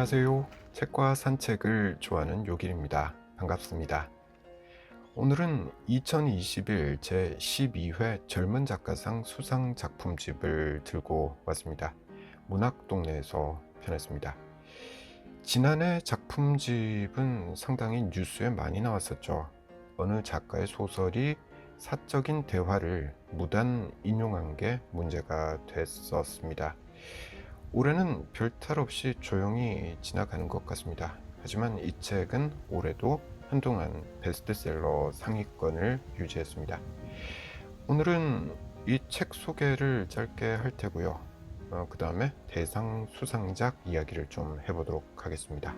안녕하세요. 책과 산책을 좋아하는 요길입니다. 반갑습니다. 오늘은 2021 제12회 젊은 작가상 수상 작품집을 들고 왔습니다. 문학동네에서 펴냈습니다. 지난해 작품집은 상당히 뉴스에 많이 나왔었죠. 어느 작가의 소설이 사적인 대화를 무단 인용한 게 문제가 됐었습니다. 올해는 별탈 없이 조용히 지나가는 것 같습니다. 하지만 이 책은 올해도 한동안 베스트셀러 상위권을 유지했습니다. 오늘은 이 책 소개를 짧게 할 테고요. 그 다음에 대상 수상작 이야기를 좀 해보도록 하겠습니다.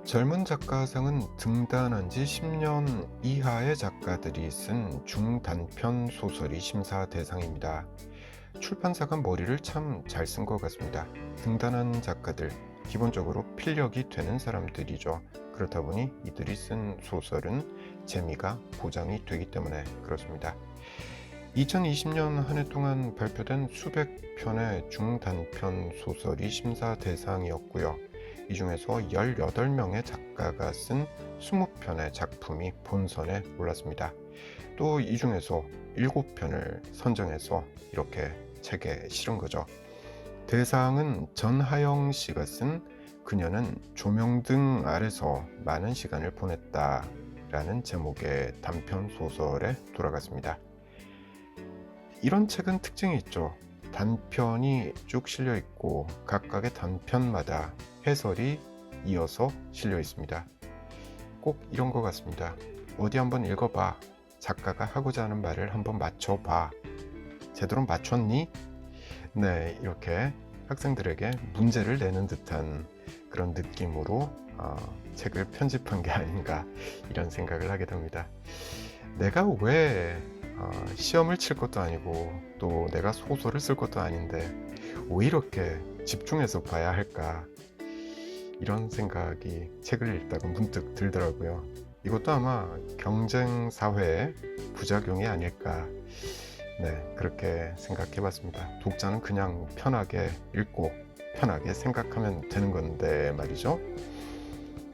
젊은 작가상은 등단한 지 10년 이하의 작가들이 쓴 중단편 소설이 심사 대상입니다. 출판사가 머리를 참 잘 쓴 것 같습니다. 등단한 작가들, 기본적으로 필력이 되는 사람들이죠. 그렇다 보니 이들이 쓴 소설은 재미가 보장이 되기 때문에 그렇습니다. 2020년 한 해 동안 발표된 수백 편의 중단편 소설이 심사 대상이었고요. 이 중에서 18명의 작가가 쓴 20편의 작품이 본선에 올랐습니다. 또 이 중에서 7편을 선정해서 이렇게 책에 실은 거죠. 대상은 전하영 씨가 쓴 그녀는 조명등 아래서 많은 시간을 보냈다 라는 제목의 단편 소설에 돌아갔습니다. 이런 책은 특징이 있죠. 단편이 쭉 실려 있고 각각의 단편마다 해설이 이어서 실려 있습니다. 꼭 이런 것 같습니다. 어디 한번 읽어봐. 작가가 하고자 하는 말을 한번 맞춰봐. 제대로 맞췄니? 네, 이렇게 학생들에게 문제를 내는 듯한 그런 느낌으로 책을 편집한 게 아닌가 이런 생각을 하게 됩니다. 내가 왜 시험을 칠 것도 아니고 또 내가 소설을 쓸 것도 아닌데 왜 이렇게 집중해서 봐야 할까 이런 생각이 책을 읽다가 문득 들더라고요. 이것도 아마 경쟁 사회의 부작용이 아닐까 그렇게 생각해 봤습니다. 독자는 그냥 편하게 읽고 편하게 생각하면 되는 건데 말이죠.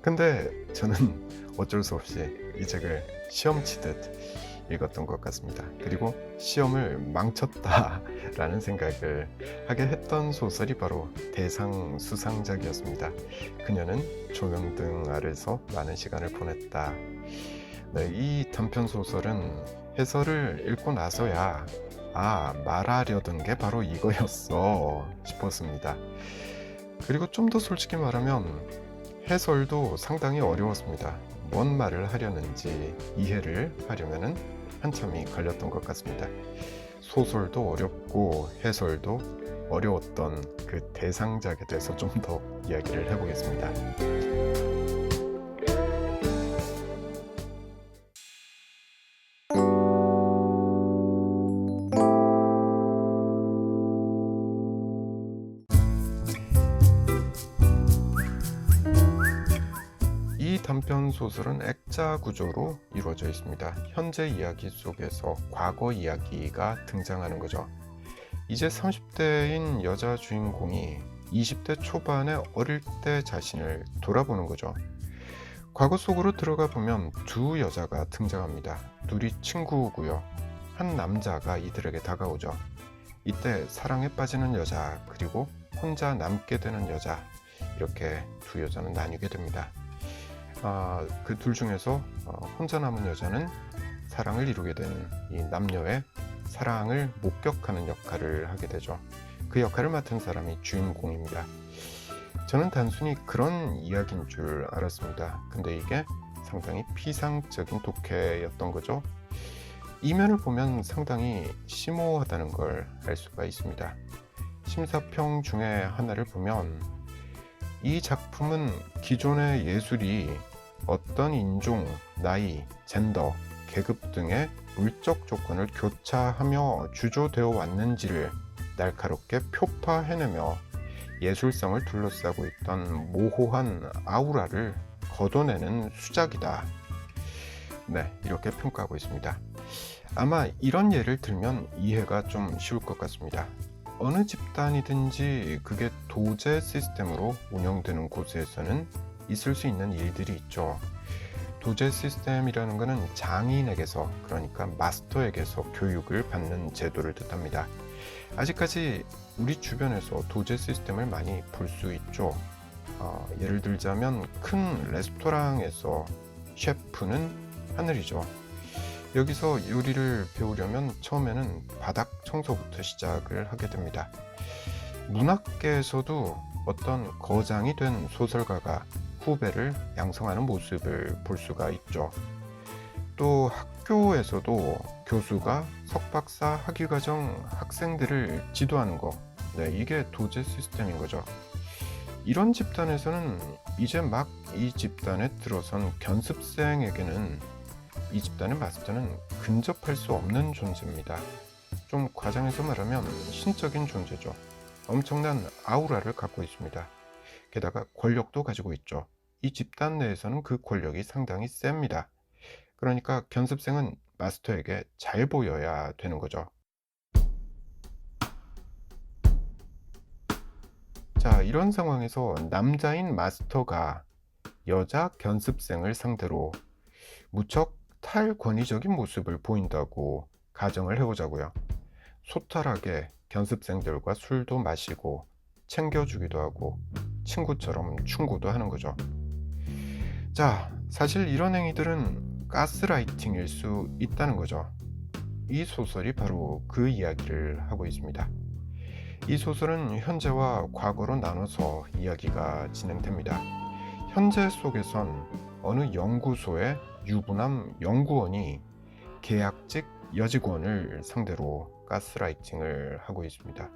근데 저는 어쩔 수 없이 이 책을 시험 치듯 읽었던 것 같습니다. 그리고 시험을 망쳤다라는 생각을 하게 했던 소설이 바로 대상 수상작이었습니다. 그녀는 조명등 아래서 많은 시간을 보냈다. 이 단편 소설은 해설을 읽고 나서야 말하려던 게 바로 이거였어 싶었습니다. 그리고 좀 더 솔직히 말하면 해설도 상당히 어려웠습니다. 뭔 말을 하려는지 이해를 하려면은 한참이 걸렸던 것 같습니다. 소설도 어렵고 해설도 어려웠던 그 대상작에 대해서 좀 더 이야기를 해보겠습니다. 이 단편 소설은 액자 구조로 이루어져 있습니다. 현재 이야기 속에서 과거 이야기가 등장하는 거죠. 이제 30대인 여자 주인공이 20대 초반의 어릴 때 자신을 돌아보는 거죠. 과거 속으로 들어가 보면 두 여자가 등장합니다. 둘이 친구고요. 한 남자가 이들에게 다가오죠. 이때 사랑에 빠지는 여자 그리고 혼자 남게 되는 여자 이렇게 두 여자는 나뉘게 됩니다. 그 둘 중에서 혼자 남은 여자는 사랑을 이루게 되는 이 남녀의 사랑을 목격하는 역할을 하게 되죠. 그 역할을 맡은 사람이 주인공입니다. 저는 단순히 그런 이야기인 줄 알았습니다. 근데 이게 상당히 피상적인 독해였던 거죠. 이면을 보면 상당히 심오하다는 걸 알 수가 있습니다. 심사평 중에 하나를 보면 이 작품은 기존의 예술이 어떤 인종, 나이, 젠더, 계급 등의 물적 조건을 교차하며 주조되어 왔는지를 날카롭게 표파해내며 예술성을 둘러싸고 있던 모호한 아우라를 걷어내는 수작이다. 네, 이렇게 평가하고 있습니다. 아마 이런 예를 들면 이해가 좀 쉬울 것 같습니다. 어느 집단이든지 그게 도제 시스템으로 운영되는 곳에서는 있을 수 있는 일들이 있죠. 도제 시스템이라는 것은 장인에게서, 그러니까 마스터에게서 교육을 받는 제도를 뜻합니다. 아직까지 우리 주변에서 도제 시스템을 많이 볼 수 있죠. 예를 들자면 큰 레스토랑에서 셰프는 하늘이죠. 여기서 요리를 배우려면 처음에는 바닥 청소부터 시작을 하게 됩니다. 문학계에서도 어떤 거장이 된 소설가가 후배를 양성하는 모습을 볼 수가 있죠. 또 학교에서도 교수가 석박사 학위과정 학생들을 지도하는 거, 네, 이게 도제 시스템인 거죠. 이런 집단에서는 이제 막 이 집단에 들어선 견습생에게는 이 집단의 마스터는 근접할 수 없는 존재입니다. 좀 과장해서 말하면 신적인 존재죠. 엄청난 아우라를 갖고 있습니다. 게다가 권력도 가지고 있죠. 이 집단 내에서는 그 권력이 상당히 셉니다. 그러니까 견습생은 마스터에게 잘 보여야 되는 거죠. 자, 이런 상황에서 남자인 마스터가 여자 견습생을 상대로 무척 탈권위적인 모습을 보인다고 가정을 해보자고요. 소탈하게 견습생들과 술도 마시고 챙겨주기도 하고 친구처럼 충고도 하는 거죠. 자, 사실 이런 행위들은 가스라이팅일 수 있다는 거죠. 이 소설이 바로 그 이야기를 하고 있습니다. 이 소설은 현재와 과거로 나눠서 이야기가 진행됩니다. 현재 속에선 어느 연구소의 유부남 연구원이 계약직 여직원을 상대로 가스라이팅을 하고 있습니다.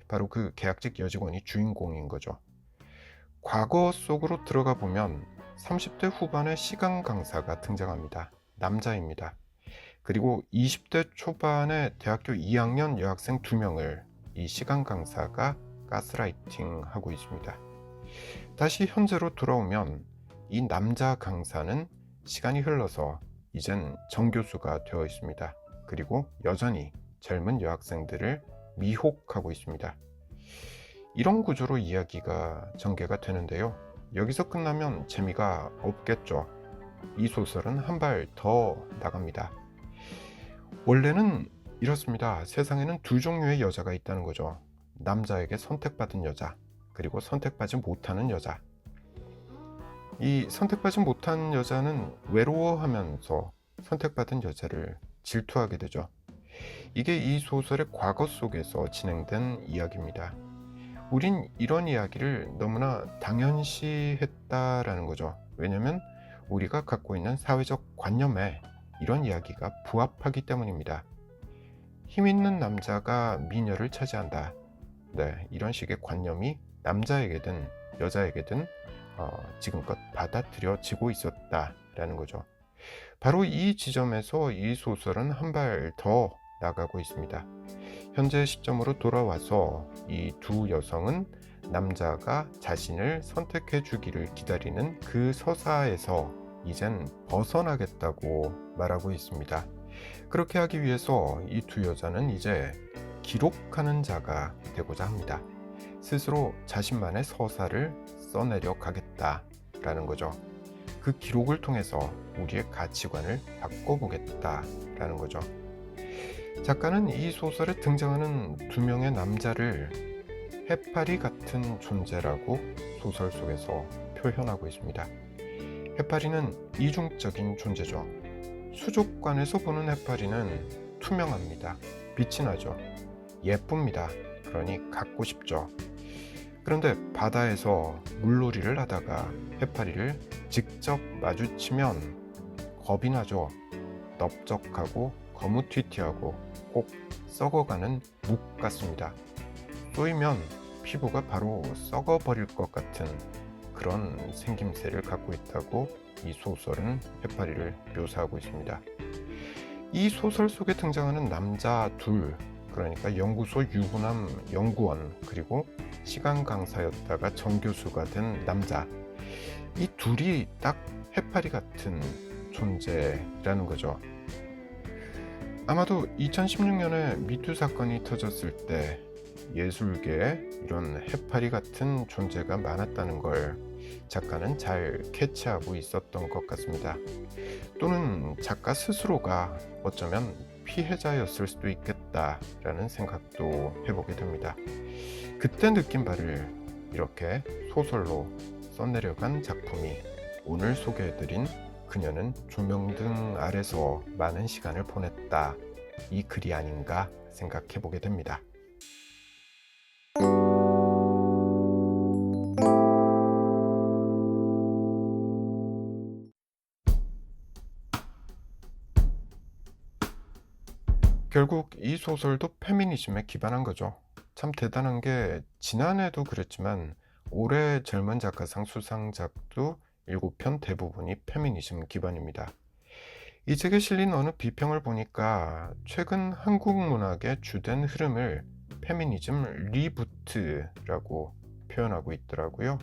바로 그 계약직 여직원이 주인공인 거죠. 과거 속으로 들어가 보면 30대 후반의 시간 강사가 등장합니다. 남자입니다. 그리고 20대 초반의 대학교 2학년 여학생 2명을 이 시간 강사가 가스라이팅 하고 있습니다. 다시 현재로 돌아오면 이 남자 강사는 시간이 흘러서 이젠 정교수가 되어 있습니다. 그리고 여전히 젊은 여학생들을 미혹하고 있습니다. 이런 구조로 이야기가 전개가 되는데요. 여기서 끝나면 재미가 없겠죠. 이 소설은 한 발 더 나갑니다. 원래는 이렇습니다. 세상에는 두 종류의 여자가 있다는 거죠. 남자에게 선택받은 여자, 그리고 선택받지 못하는 여자. 이 선택받지 못한 여자는 외로워하면서 선택받은 여자를 질투하게 되죠. 이게 이 소설의 과거 속에서 진행된 이야기입니다. 우린 이런 이야기를 너무나 당연시했다라는 거죠. 왜냐하면 우리가 갖고 있는 사회적 관념에 이런 이야기가 부합하기 때문입니다. 힘 있는 남자가 미녀를 차지한다. 네, 이런 식의 관념이 남자에게든 여자에게든 지금껏 받아들여지고 있었다라는 거죠. 바로 이 지점에서 이 소설은 한 발 더 나가고 있습니다. 현재 시점으로 돌아와서 이 두 여성은 남자가 자신을 선택해 주기를 기다리는 그 서사에서 이젠 벗어나겠다고 말하고 있습니다. 그렇게 하기 위해서 이 두 여자는 이제 기록하는 자가 되고자 합니다. 스스로 자신만의 서사를 써내려 가겠다라는 거죠. 그 기록을 통해서 우리의 가치관을 바꿔보겠다라는 거죠. 작가는 이 소설에 등장하는 두 명의 남자를 해파리 같은 존재라고 소설 속에서 표현하고 있습니다. 해파리는 이중적인 존재죠. 수족관에서 보는 해파리는 투명합니다. 빛이 나죠. 예쁩니다. 그러니 갖고 싶죠. 그런데 바다에서 물놀이를 하다가 해파리를 직접 마주치면 겁이 나죠. 넓적하고 거무튀튀하고 꼭 썩어가는 묵 같습니다. 쏘이면 피부가 바로 썩어버릴 것 같은 그런 생김새를 갖고 있다고 이 소설은 해파리를 묘사하고 있습니다. 이 소설 속에 등장하는 남자 둘, 그러니까 연구소 유부남 연구원, 그리고 시간 강사였다가 정교수가 된 남자. 이 둘이 딱 해파리 같은 존재라는 거죠. 아마도 2016년에 미투 사건이 터졌을 때 예술계에 이런 해파리 같은 존재가 많았다는 걸 작가는 잘 캐치하고 있었던 것 같습니다. 또는 작가 스스로가 어쩌면 피해자였을 수도 있겠다라는 생각도 해보게 됩니다. 그때 느낀 바를 이렇게 소설로 써내려간 작품이 오늘 소개해드린 그녀는 조명등 아래서 많은 시간을 보냈다, 이 글이 아닌가 생각해보게 됩니다. 결국 이 소설도 페미니즘에 기반한 거죠. 참 대단한 게 지난해도 그랬지만 올해 젊은 작가상 수상작도 7편 대부분이 페미니즘 기반입니다. 이 책에 실린 어느 비평을 보니까 최근 한국 문학의 주된 흐름을 페미니즘 리부트라고 표현하고 있더라고요.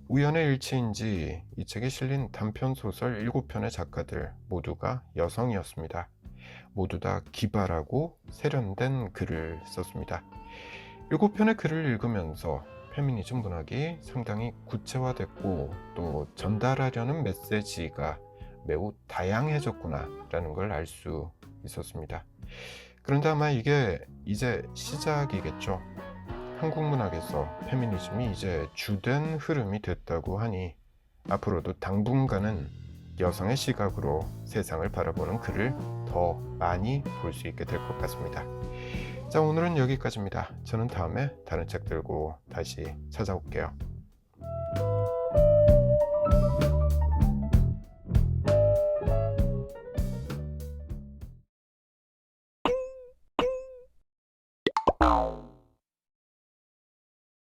우연의 일치인지 이 책에 실린 단편 소설 7편의 작가들 모두가 여성이었습니다. 모두 다 기발하고 세련된 글을 썼습니다. 7편의 글을 읽으면서 페미니즘 문학이 상당히 구체화됐고 또 전달하려는 메시지가 매우 다양해졌구나 라는 걸 알 수 있었습니다. 그런데 아마 이게 이제 시작이겠죠. 한국 문학에서 페미니즘이 이제 주된 흐름이 됐다고 하니 앞으로도 당분간은 여성의 시각으로 세상을 바라보는 글을 더 많이 볼 수 있게 될 것 같습니다. 자, 오늘은 여기까지입니다. 저는 다음에 다른 책 들고 다시 찾아올게요.